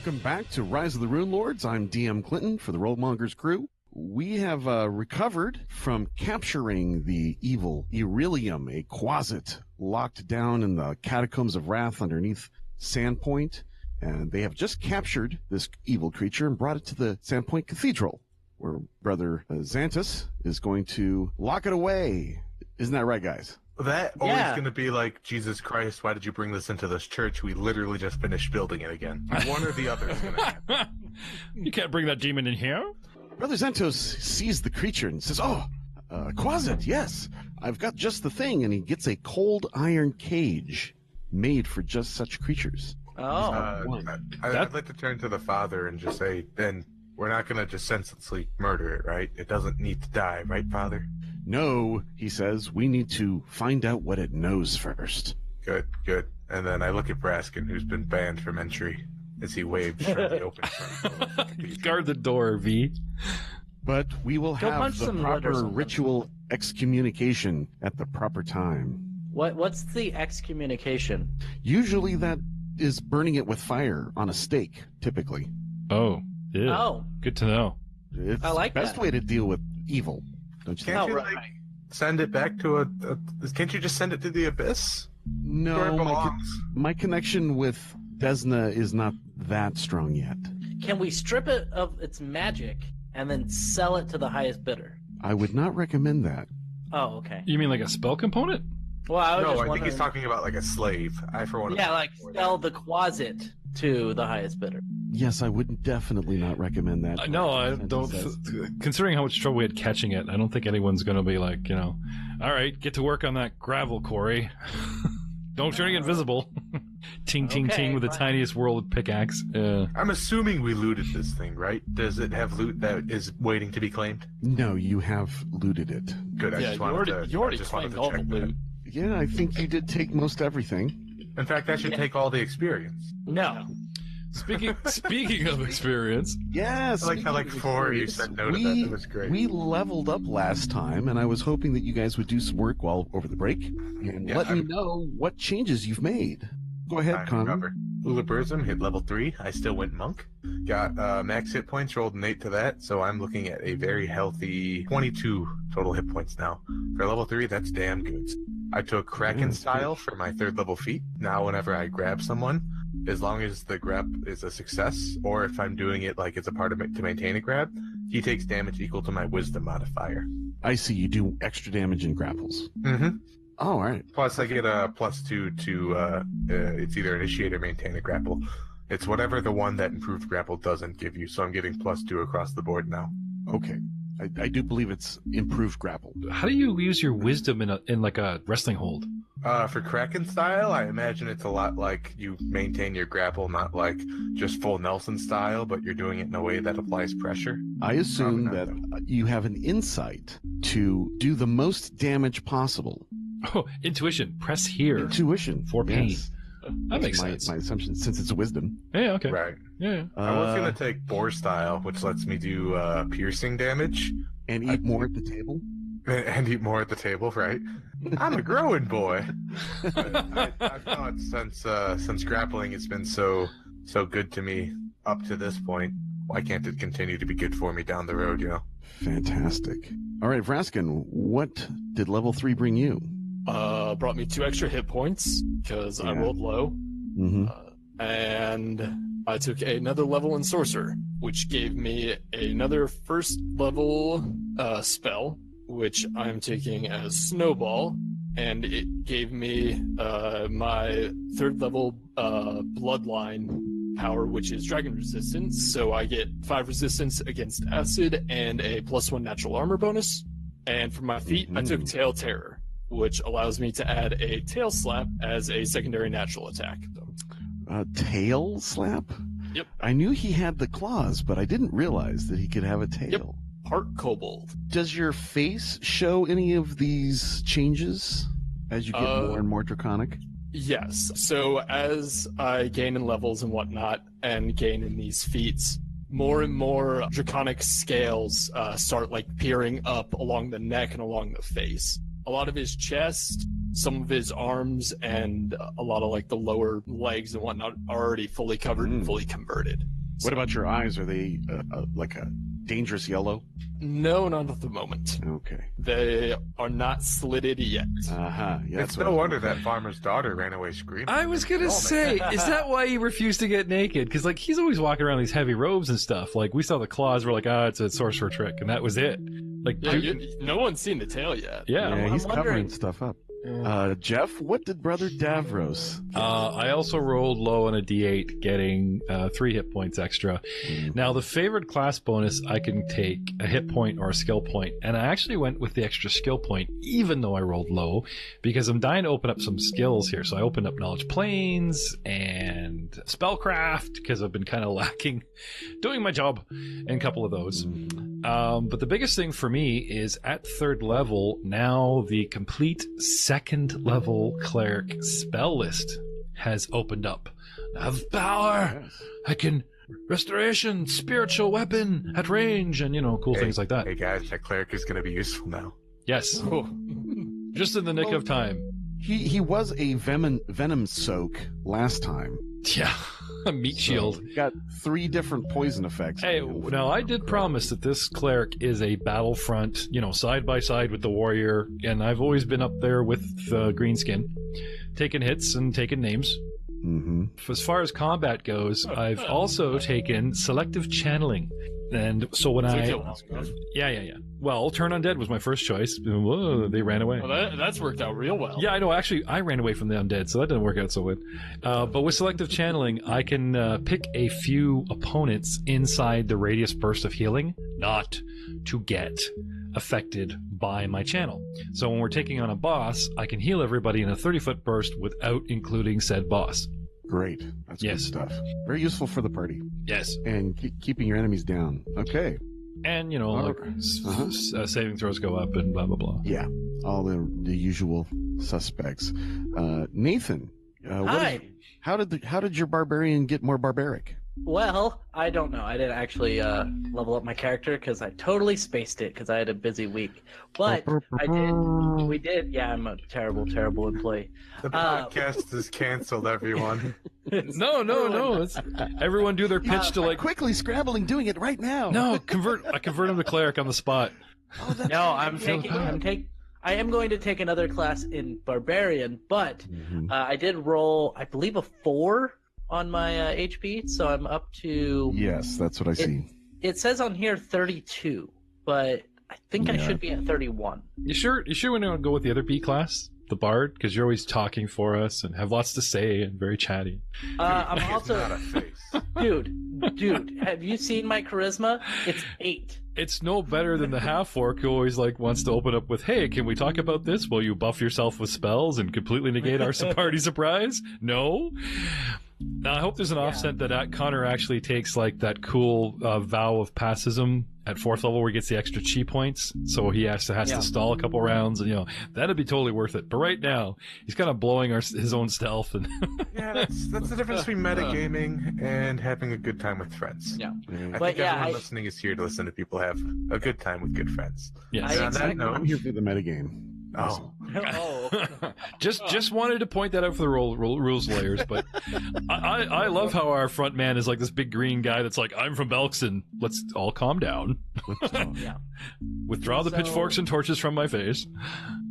Welcome back to Rise of the Rune Lords. I'm DM Clinton for the Rollmongers crew. We have recovered from capturing the evil Irelium, a quasit locked down in the catacombs of Wrath underneath Sandpoint. And they have just captured this evil creature and brought it to the Sandpoint Cathedral, where Brother Xantus is going to lock it away. Isn't that right, guys? That or it's going to be like, Jesus Christ, why did you bring this into this church? We literally just finished building it again. One or the other is going to happen. You can't bring that demon in here. Brother Xantos sees the creature and says, quasit, yes, I've got just the thing. And he gets a cold iron cage made for just such creatures. I'd like to turn to the father and just say, then we're not going to just senselessly murder it, right? It doesn't need to die, right, Father? No, he says, we need to find out what it knows first. Good. And then I look at Braskin, who's been banned from entry, as he waves from the open front. Guard the door, V. But we will have the proper ritual excommunication at the proper time. What's the excommunication? Usually that is burning it with fire on a stake, typically. Oh, yeah. Oh. Good to know. It's I like the best that. way to deal with evil. Don't you Can't think? you send it back to can't you just send it to the abyss? Where it No, belongs? my connection with Desna is not that strong yet. Can we strip it of its magic and then sell it to the highest bidder? I would not recommend that. Oh, okay. You mean like a spell component? Well, I was just I think wondering. he's talking about like a slave. Sell the quasit to the highest bidder. Yes, I would definitely not recommend that. No, I don't. Considering how much trouble we had catching it, I don't think anyone's going to be like, all right, get to work on that gravel, Corey. Don't turn it invisible. Ting, ting, ting with the tiniest world pickaxe. I'm assuming we looted this thing, right? Does it have loot that is waiting to be claimed? No, you have looted it. Good. You already claimed all the loot. Yeah, I think you did take most everything. In fact, I should take all the experience. No. Speaking of experience, yes. I like 4 you said no to that. That was great. We leveled up last time, and I was hoping that you guys would do some work while over the break and let me know what changes you've made. Go ahead, Connor. Ulaburism hit level 3. I still went monk. Got max hit points, rolled an 8 to that, so I'm looking at a very healthy 22 total hit points now. For level 3, that's damn good. I took Kraken style for my 3rd level feat. Now whenever I grab someone, as long as the grab is a success, or if I'm doing it like it's a part of it to maintain a grab, he takes damage equal to my wisdom modifier. I see, you do extra damage in grapples. Mm-hmm. Oh, all right. Plus I get a +2 to, it's either initiate or maintain a grapple. It's whatever the one that improved grapple doesn't give you, so I'm getting +2 across the board now. Okay. I do believe it's improved grapple. How do you use your wisdom in like a wrestling hold? For Kraken style, I imagine it's a lot like you maintain your grapple, not like just full Nelson style, but you're doing it in a way that applies pressure. I assume that you have an insight to do the most damage possible. Oh, intuition. Press here. Intuition. For pain. Yes. That makes sense. My assumption, since it's a wisdom. Yeah, okay. Right. Yeah. I was going to take Boar style, which lets me do piercing damage. And eat more at the table? And eat more at the table, right? I'm a growing boy. I've thought since grappling has been so good to me up to this point, why can't it continue to be good for me down the road, Fantastic. All right, Vraskin, what did level 3 bring you? Brought me 2 extra hit points because I rolled low. Mm-hmm. And I took another level in Sorcerer, which gave me another 1st level spell, which I'm taking as Snowball, and it gave me my 3rd level Bloodline power, which is Dragon Resistance, so I get 5 resistance against acid and a +1 natural armor bonus. And for my feat, I took Tail Terror, which allows me to add a Tail Slap as a secondary natural attack. Tail Slap? Yep. I knew he had the claws, but I didn't realize that he could have a tail. Yep. Part kobold. Does your face show any of these changes as you get more and more draconic? Yes. So as I gain in levels and whatnot, and gain in these feats, more and more draconic scales start like peering up along the neck and along the face. A lot of his chest some of his arms and a lot of like the lower legs and whatnot are already fully covered and fully converted. What about your eyes? Are they like a dangerous yellow? No, not at the moment. Okay. They are not slitted yet. Yeah, It's no wonder that farmer's daughter ran away screaming. I was gonna say, is that why he refused to get naked? Because like he's always walking around in these heavy robes and stuff. Like we saw the claws, we're like, it's a sorcerer trick, and that was it. Like, Yeah, no one's seen the tail yet. yeah. He's I'm covering wondering- stuff up. Jeff, what did Brother Davros? I also rolled low on a D8, getting 3 hit points extra. Now, the favored class bonus, I can take a hit point or a skill point, and I actually went with the extra skill point, even though I rolled low, because I'm dying to open up some skills here. So I opened up Knowledge Planes and Spellcraft, because I've been kind of lacking doing my job in a couple of those. But the biggest thing for me is at 3rd level, now the complete 2nd level cleric spell list has opened up. I have power! Yes. I can restoration, spiritual weapon at range, and cool things like that. Hey guys, that cleric is going to be useful now. Yes, Oh. just in the nick of time. He was a venom soak last time. Yeah, a meat shield. So he got 3 different poison effects. Hey, now I did promise that this cleric is a battlefront, side by side with the warrior, and I've always been up there with the greenskin, taking hits and taking names. Mm-hmm. As far as combat goes, I've also taken selective channeling. And so when yeah. Well, Turn Undead was my first choice. Whoa, they ran away. Well, that's worked out real well. Yeah, I know. Actually, I ran away from the undead, so that didn't work out so good. But with selective channeling, I can pick a few opponents inside the radius burst of healing, not to get affected by my channel. So when we're taking on a boss, I can heal everybody in a 30-foot burst without including said boss. Great. That's Yes. good stuff. Very useful for the party. Yes. And keeping your enemies down. Okay. And, saving throws go up and blah, blah, blah. Yeah. All the usual suspects. Nathan. Hi. How did your barbarian get more barbaric? Well, I don't know. I didn't actually level up my character because I totally spaced it because I had a busy week. But I did. We did. Yeah, I'm a terrible, terrible employee. The podcast is canceled, everyone. No. Everyone do their pitch to like. Quickly scrabbling, doing it right now. No, I convert him to cleric on the spot. No, I am going to take another class in barbarian, but I did roll, I believe, a 4 on my HP, so I'm up to. Yes, that's what I see. It says on here 32, but I think I should be at 31. You sure we don't go with the other B class, the bard, because you're always talking for us and have lots to say and very chatty. I'm It's also, not a face. dude. Have you seen my charisma? It's 8. It's no better than the half orc who always wants to open up with, "Hey, can we talk about this? Will you buff yourself with spells and completely negate our party surprise?" No. Now I hope there's an offset that Connor actually takes that cool vow of passism at 4th level where he gets the extra chi points, so he has to stall a couple rounds, and that'd be totally worth it. But right now he's kind of blowing his own stealth, and Yeah, that's the difference between metagaming and having a good time with friends. Yeah. I think everyone listening is here to listen to people have a good time with good friends. yes. And on that note, I'm here for the metagame. oh, just wanted to point that out for the rules lawyers, but I love how our front man is this big green guy that's I'm from Belkson. Let's all calm down. Yeah. Withdraw the pitchforks and torches from my face.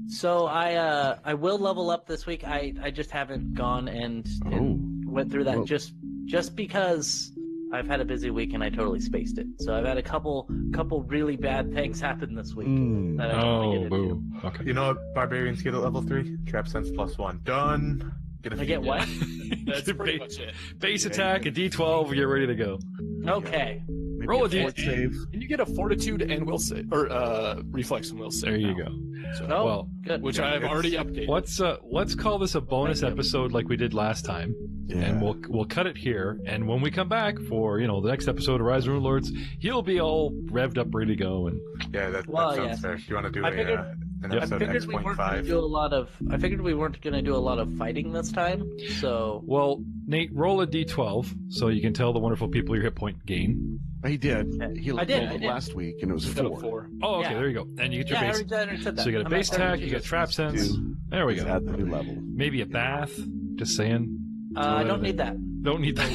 So I will level up this week. I just haven't gone and went through that Well- just because I've had a busy week and I totally spaced it. So I've had a couple really bad things happen this week that I don't want to get into. boo. Okay. you know what barbarians get at level 3? Trap sense +1. Done. I get what? That's pretty much it. Base attack, a D12, get ready to go. Okay. Maybe Roll a fort D- save. And you get a fortitude and will save, or reflex and will save. There you now. go. So, Oh, Well, good. which I have already updated. let's call this a bonus episode like we did last time, and we'll cut it here. And when we come back for the next episode of Rise of Rune Lords, he'll be all revved up, ready to go. And Yeah, that Well, sounds yeah. fair. You want to do I figured- an I episode figured we weren't going to X.5? do a lot of. I figured we weren't going to do a lot of fighting this time. So well, Nate, roll a D12 so you can tell the wonderful people your hit point gain. He did. He I did, rolled I it did. last week, and it was Got a 4. 4. Oh, okay, Yeah. there you go. And you get your yeah, I base. already said that. So you get a I'm base at attack, you 32. get trap sense, There we Just go. add the new level. Maybe a bath. Just saying. I don't need that. Don't need that.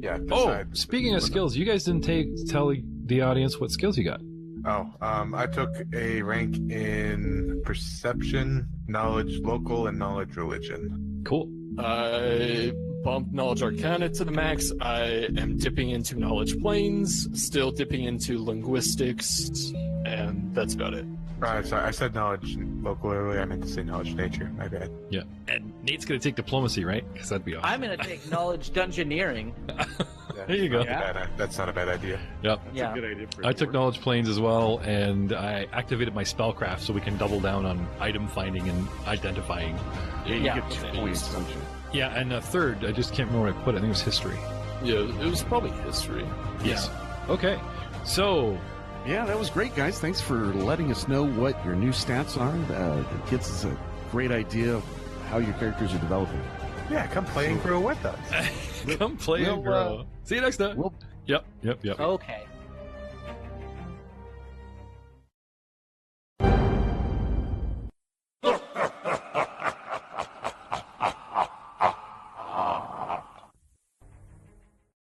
Yeah. Oh, besides- speaking of skills, you guys didn't tell the audience what skills you got. Oh, I took a rank in perception, knowledge local, and knowledge religion. Cool. I bumped knowledge arcana to the max. I am dipping into knowledge planes, still dipping into linguistics, and that's about it. Sorry, I said knowledge local earlier. I meant to say knowledge nature. My bad. Yeah. And Nate's gonna take diplomacy, right? Because that'd be awesome. I'm gonna take knowledge dungeoneering. Yeah, There you go. That's not a bad idea. Yep. Yeah. Good idea for I took knowledge planes as well, and I activated my spellcraft so we can double down on item finding and identifying. Yeah, you Yeah. get 2 points, don't you? Yeah, and a third, I just can't remember where I put it. I think it was history. Yeah, it was probably history. Yes. Okay. So, Yeah, that was great, guys. Thanks for letting us know what your new stats are. It gives us a great idea of how your characters are developing. Yeah, come play and grow with us. come play and we'll, grow. See you next time. We'll Yep. Okay.